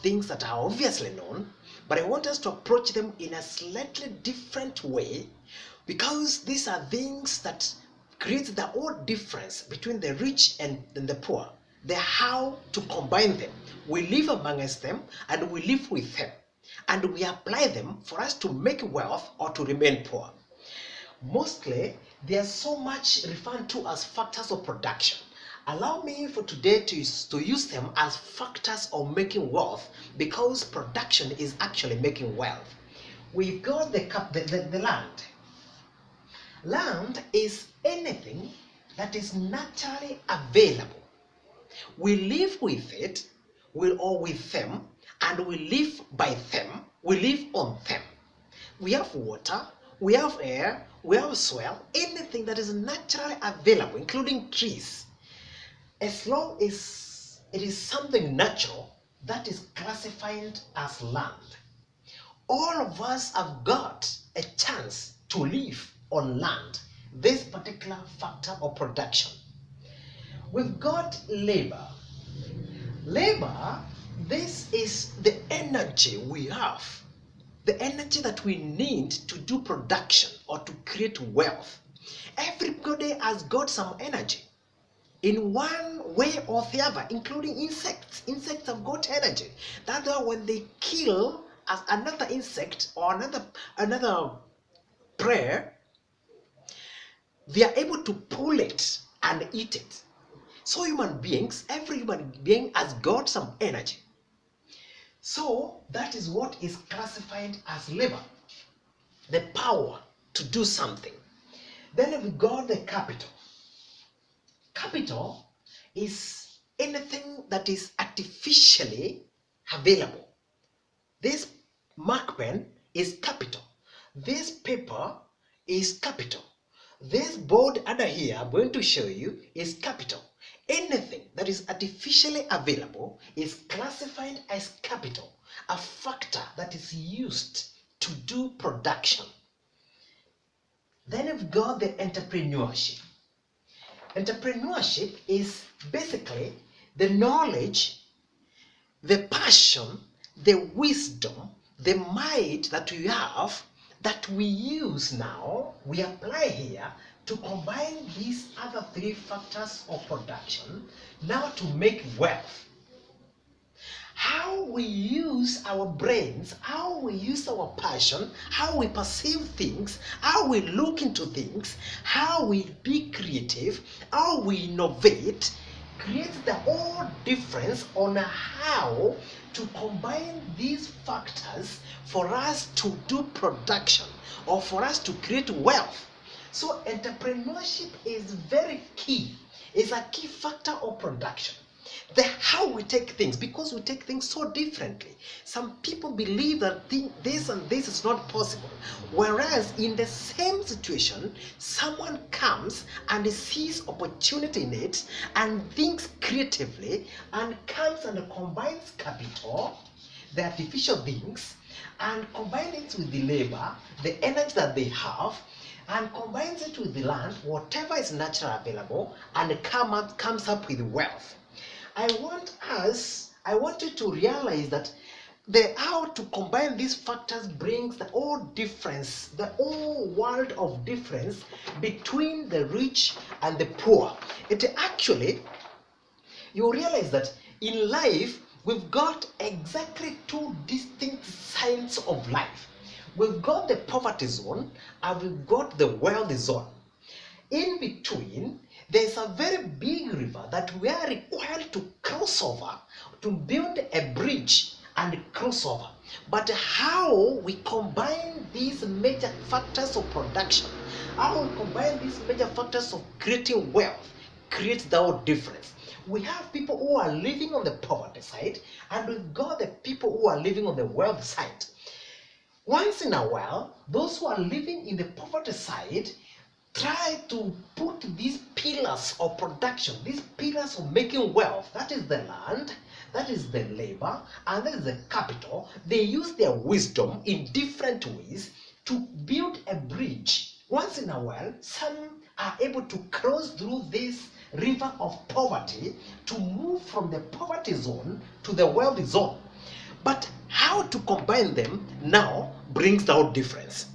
things that are obviously known, but I want us to approach them in a slightly different way, because these are things that create the old difference between the rich and the poor. The how to combine them. We live amongst them and we live with them, and we apply them for us to make wealth or to remain poor. Mostly, there's so much referred to as factors of production. Allow me for today to use them as factors of making wealth, because production is actually making wealth. We've got the land. Land is anything that is naturally available. We live with it, or with them, and we live by them, we live on them. We have water, we have air, we have soil, anything that is naturally available, including trees. As long as it is something natural, that is classified as land. All of us have got a chance to live on land, this particular factor of production. We've got labor. Labor, this is the energy we have, the energy that we need to do production or to create wealth. Everybody has got some energy in one way or the other, including insects. Insects have got energy. That's why when they kill another insect or another prey, they are able to pull it and eat it. So every human being has got some energy. So that is what is classified as labor, the power to do something. Then we got the capital. Capital is anything that is artificially available. This mark pen is capital. This paper is capital. This board under here I'm going to show you is capital. Anything that is artificially available is classified as capital, a factor that is used to do production. Then we've got the entrepreneurship. Entrepreneurship is basically the knowledge, the passion, the wisdom, the might that we have, that we use now, we apply here to combine these other three factors of production now to make wealth. How we use our brains, how we use our passion, how we perceive things, how we look into things, how we be creative, how we innovate, creates the whole difference on how to combine these factors for us to do production or for us to create wealth. So entrepreneurship is very key. It's a key factor of production. The how we take things, because we take things so differently. Some people believe that this and this is not possible, whereas in the same situation, someone comes and sees opportunity in it and thinks creatively and comes and combines capital, the artificial things, and combines it with the labor, the energy that they have, and combines it with the land, whatever is naturally available, and comes up with wealth. I want you to realize that the how to combine these factors brings the whole difference, the whole world of difference between the rich and the poor. It actually, you realize that in life, we've got exactly two distinct sides of life. We've got the poverty zone and we've got the wealthy zone. In between, there's a very big river that we are required to cross over, to build a bridge and cross over. But how we combine these major factors of production, how we combine these major factors of creating wealth, creates the whole difference. We have people who are living on the poverty side, and we've got the people who are living on the wealth side. Once in a while, those who are living in the poverty side try to put these pillars of production, these pillars of making wealth, that is the land, that is the labor, and that is the capital. They use their wisdom in different ways to build a bridge. Once in a while, some are able to cross through this river of poverty to move from the poverty zone to the wealthy zone. But how to combine them now brings out difference.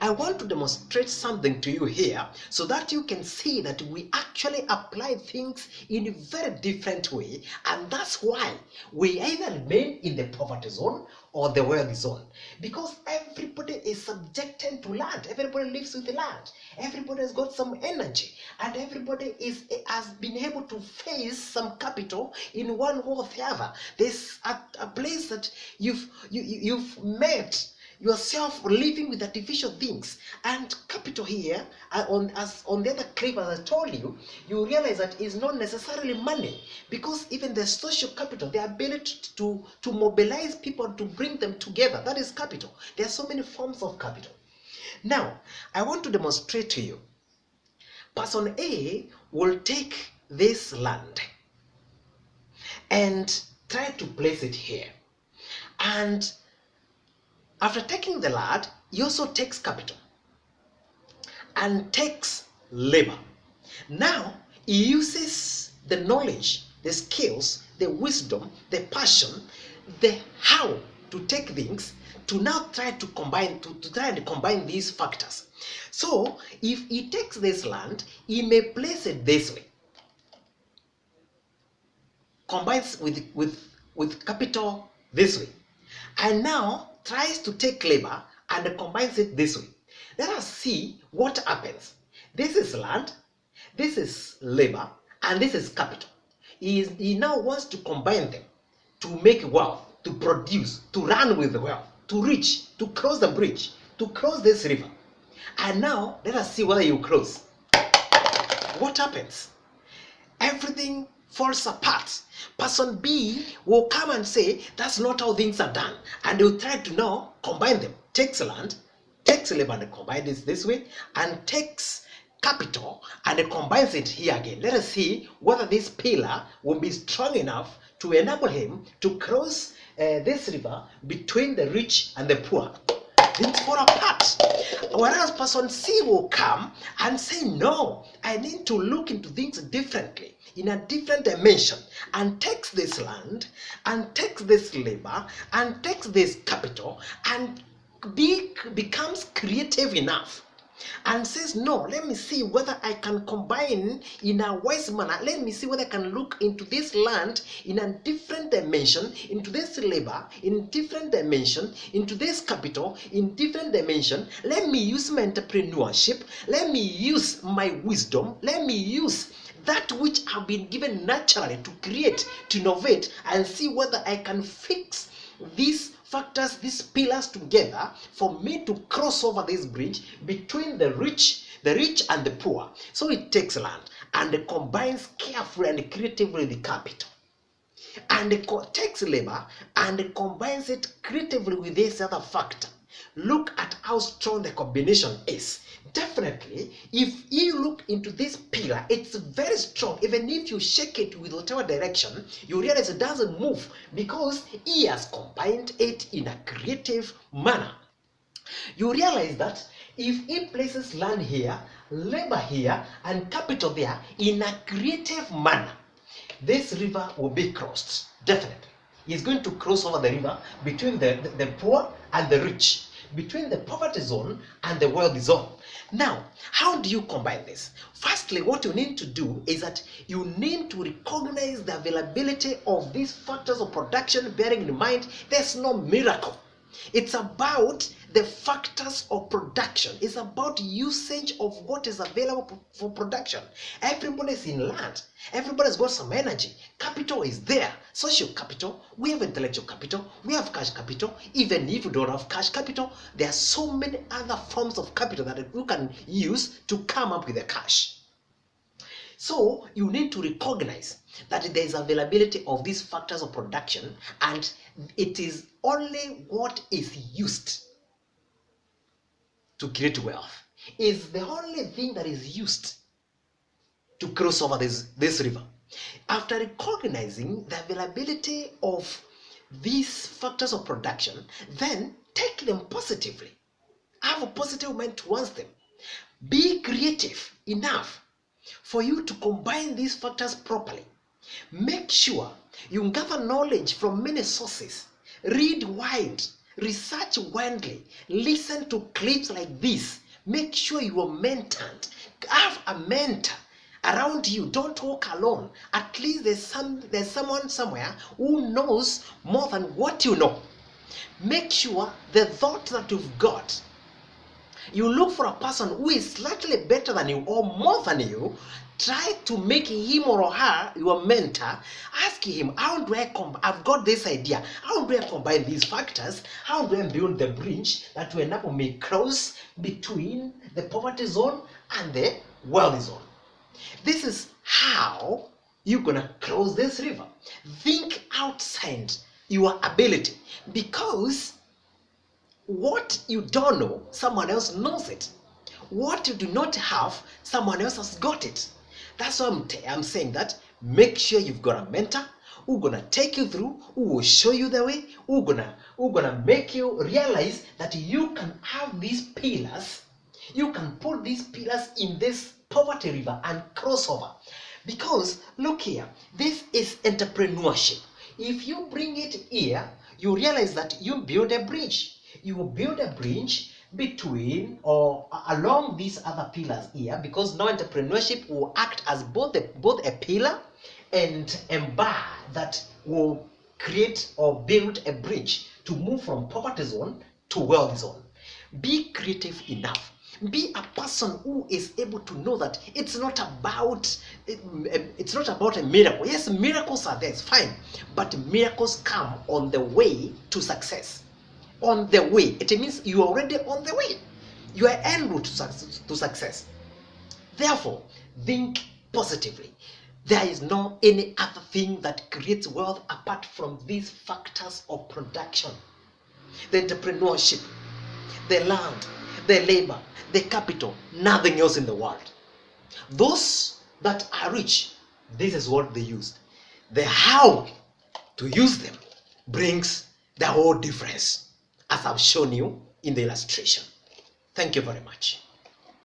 I want to demonstrate something to you here so that you can see that we actually apply things in a very different way, and that's why we either remain in the poverty zone or the wealthy zone, because everybody is subjected to land. Everybody lives with the land. Everybody has got some energy, and everybody has been able to face some capital in one way or the other. There's a place that you've met yourself living with artificial things, and capital here on the other clip, as I told you, you realize that it's not necessarily money, because even the social capital, the ability to mobilize people, to bring them together, that is capital. There are so many forms of capital. Now I want to demonstrate to you. Person A will take this land and try to place it here, and after taking the land, he also takes capital and takes labor. Now he uses the knowledge, the skills, the wisdom, the passion, the how to take things to now try to combine, to try and combine these factors. So if he takes this land, he may place it this way, combines with capital this way, and now tries to take labor and combines it this way. Let us see what happens. This is land, this is labor, and this is capital. He now wants to combine them to make wealth, to produce, to run with the wealth, to reach, to cross the bridge, to cross this river. And now let us see whether you cross. What happens? Everything falls apart. Person B will come and say, that's not how things are done. And they will try to now combine them. Takes land, takes labor and combines it this way, and takes capital and combines it here again. Let us see whether this pillar will be strong enough to enable him to cross this river between the rich and the poor. Things fall apart. Whereas person C will come and say, no, I need to look into things differently, in a different dimension, and takes this land, and takes this labor, and takes this capital, and becomes creative enough and says, no, let me see whether I can combine in a wise manner. Let me see whether I can look into this land in a different dimension, into this labor in different dimension, into this capital in different dimension. Let me use my entrepreneurship. Let me use my wisdom. Let me use that which I've been given naturally to create, to innovate, and see whether I can fix these factors, these pillars together for me to cross over this bridge between the rich and the poor. So it takes land and it combines carefully and creatively the capital, and it takes labor and it combines it creatively with this other factor. Look at how strong the combination is. Definitely, if you look into this pillar, it's very strong. Even if you shake it with whatever direction, you realize it doesn't move because he has combined it in a creative manner. You realize that if he places land here, labor here, and capital there in a creative manner, this river will be crossed. Definitely. He's going to cross over the river between the poor and the rich, between the poverty zone and the wealthy zone. Now, how do you combine this? Firstly, what you need to do is that you need to recognize the availability of these factors of production, bearing in mind there's no miracle. It's about the factors of production. It's about usage of what is available for production. Everybody's in land. Everybody's got some energy. Capital is there. Social capital. We have intellectual capital. We have cash capital. Even if you don't have cash capital, there are so many other forms of capital that you can use to come up with the cash. So you need to recognize that there is availability of these factors of production, and it is only what is used to create wealth is the only thing that is used to cross over this river. After recognizing the availability of these factors of production, then take them positively. Have a positive mind towards them. Be creative enough for you to combine these factors properly. Make sure you gather knowledge from many sources. Read wide, research widely, listen to clips like this. Make sure you are mentored. Have a mentor around you. Don't walk alone. At least there's someone somewhere who knows more than what you know. Make sure the thought that you've got, you look for a person who is slightly better than you or more than you. Try to make him or her your mentor. Ask him, how do I I've got this idea. How do I combine these factors? How do I build the bridge that will enable me cross between the poverty zone and the wealthy zone? This is how you're gonna cross this river. Think outside your ability, because what you don't know, someone else knows it. What you do not have, someone else has got it. That's why I'm saying that make sure you've got a mentor who's gonna take you through, who will show you the way, who's gonna make you realize that you can have these pillars, you can put these pillars in this poverty river and cross over. Because look here, this is entrepreneurship. If you bring it here, you realize that you build a bridge. You will build a bridge between or along these other pillars here, because now entrepreneurship will act as both a pillar and a bar that will create or build a bridge to move from poverty zone to wealth zone. Be creative enough. Be a person who is able to know that it's not about a miracle. Yes, miracles are there, it's fine, but miracles come on the way to success. On the way, it means you are already on the way. You are en route to success. Therefore, think positively. There is no any other thing that creates wealth apart from these factors of production: the entrepreneurship, the land, the labor, the capital, nothing else in the world. Those that are rich, this is what they used. The how to use them brings the whole difference, as I've shown you in the illustration. Thank you very much.